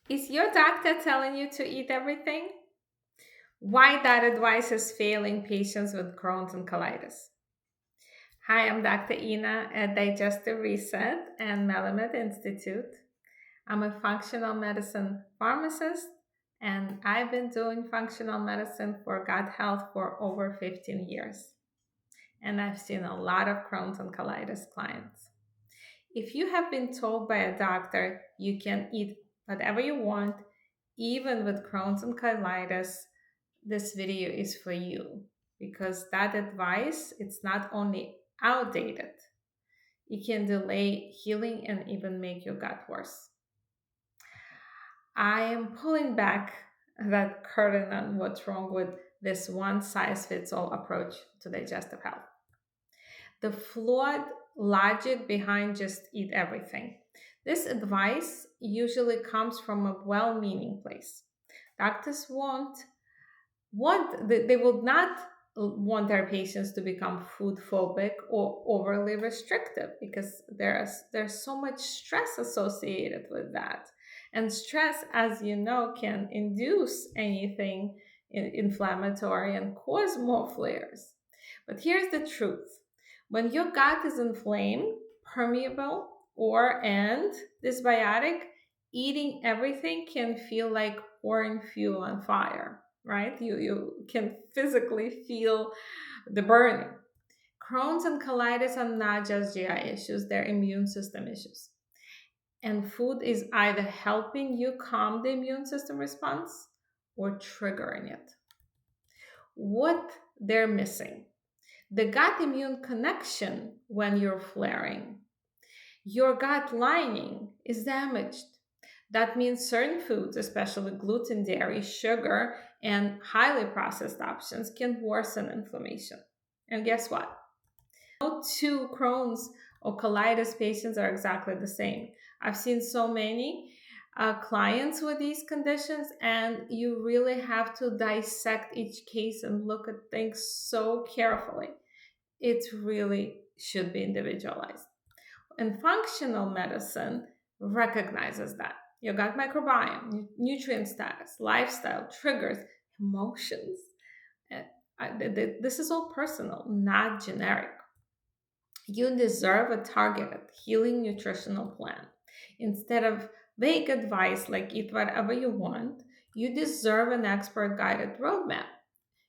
Is your doctor telling you to eat everything? Why that advice is failing patients with Crohn's and colitis? Hi, I'm Dr. Ina at Digestive Reset and Melamed Institute. I'm a functional medicine pharmacist, and I've been doing functional medicine for gut health for over 15 years. And I've seen a lot of Crohn's and colitis clients. If you have been told by a doctor you can eat whatever you want, even with Crohn's and colitis, this video is for you because that advice, it's not only outdated, it can delay healing and even make your gut worse. I am pulling back that curtain on what's wrong with this one size fits all approach to digestive health. The flawed logic behind just eat everything. This advice usually comes from a well meaning place. Doctors they will not want their patients to become food phobic or overly restrictive because there's so much stress associated with that, and stress, as you know, can induce anything inflammatory and cause more flares. But here's the truth: when your gut is inflamed, permeable, or and dysbiotic, eating everything can feel like pouring fuel on fire, right? You can physically feel the burning. Crohn's and colitis are not just GI issues, they're immune system issues. And food is either helping you calm the immune system response or triggering it. What they're missing: the gut immune connection when you're flaring. Your gut lining is damaged. That means certain foods, especially gluten, dairy, sugar, and highly processed options, can worsen inflammation. And guess what? No two Crohn's or colitis patients are exactly the same. I've seen so many clients with these conditions, and you really have to dissect each case and look at things so carefully. It really should be individualized. And functional medicine recognizes that your gut microbiome, nutrient status, lifestyle, triggers, emotions. uh, This is all personal, not generic. You deserve a targeted healing nutritional plan. Instead of vague advice like eat whatever you want, you deserve an expert guided roadmap.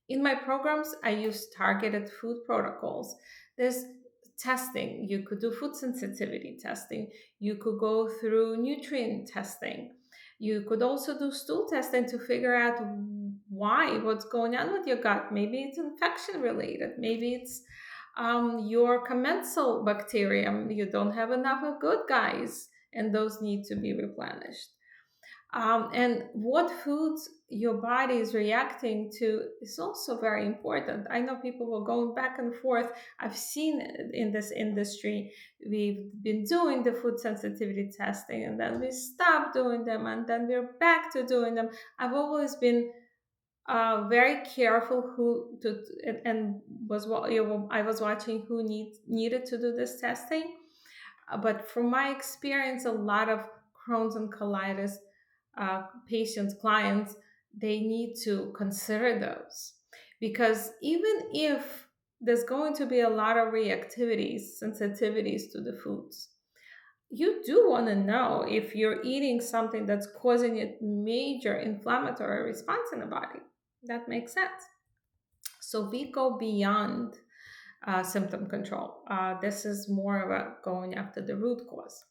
In my programs, I use targeted food protocols. There's testing. You could do food sensitivity testing. You could go through nutrient testing. You could also do stool testing to figure out why, what's going on with your gut. Maybe it's infection related. Maybe it's your commensal bacterium. You don't have enough of good guys, and those need to be replenished. And what foods your body is reacting to is also very important. I know people were going back and forth. I've seen it in this industry. We've been doing the food sensitivity testing, and then we stopped doing them, and then we're back to doing them. I've always been very careful who to and was what I was watching who needed to do this testing. But from my experience, a lot of Crohn's and colitis patients, clients, they need to consider those because even if there's going to be a lot of reactivities, sensitivities to the foods, you do want to know if you're eating something that's causing a major inflammatory response in the body. That makes sense. So we go beyond symptom control. This is more about going after the root cause.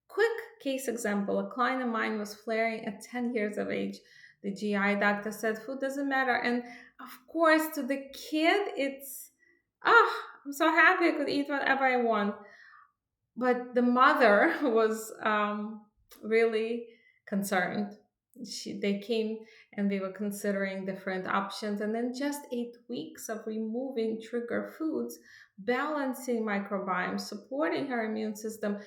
Quick case example: a client of mine was flaring at 10 years of age. The GI doctor said food doesn't matter. And of course, to the kid, it's, I'm so happy I could eat whatever I want. But the mother was really concerned. They came and they were considering different options. And then just 8 weeks of removing trigger foods, balancing microbiome, supporting her immune system,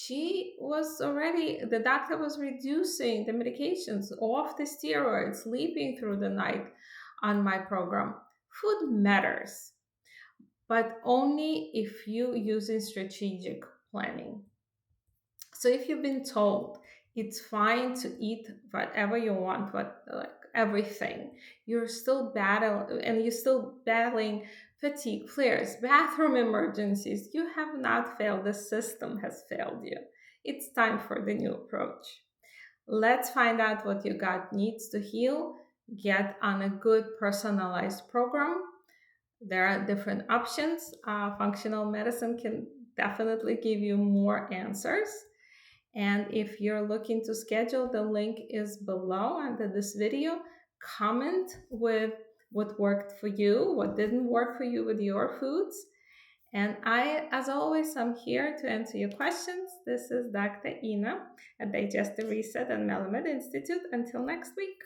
the doctor was reducing the medications, off the steroids, sleeping through the night on my program. Food matters, but only if you using strategic planning. So if you've been told It's fine to eat whatever you want, what like everything. You're still battling fatigue, flares, bathroom emergencies. You have not failed. The system has failed you. It's time for the new approach. Let's find out what your gut needs to heal. Get on a good personalized program. There are different options. Functional medicine can definitely give you more answers. And if you're looking to schedule, the link is below under this video. Comment with what worked for you, what didn't work for you with your foods. And as always, I'm here to answer your questions. This is Dr. Ina at Digestive Reset and Melamed Institute. Until next week.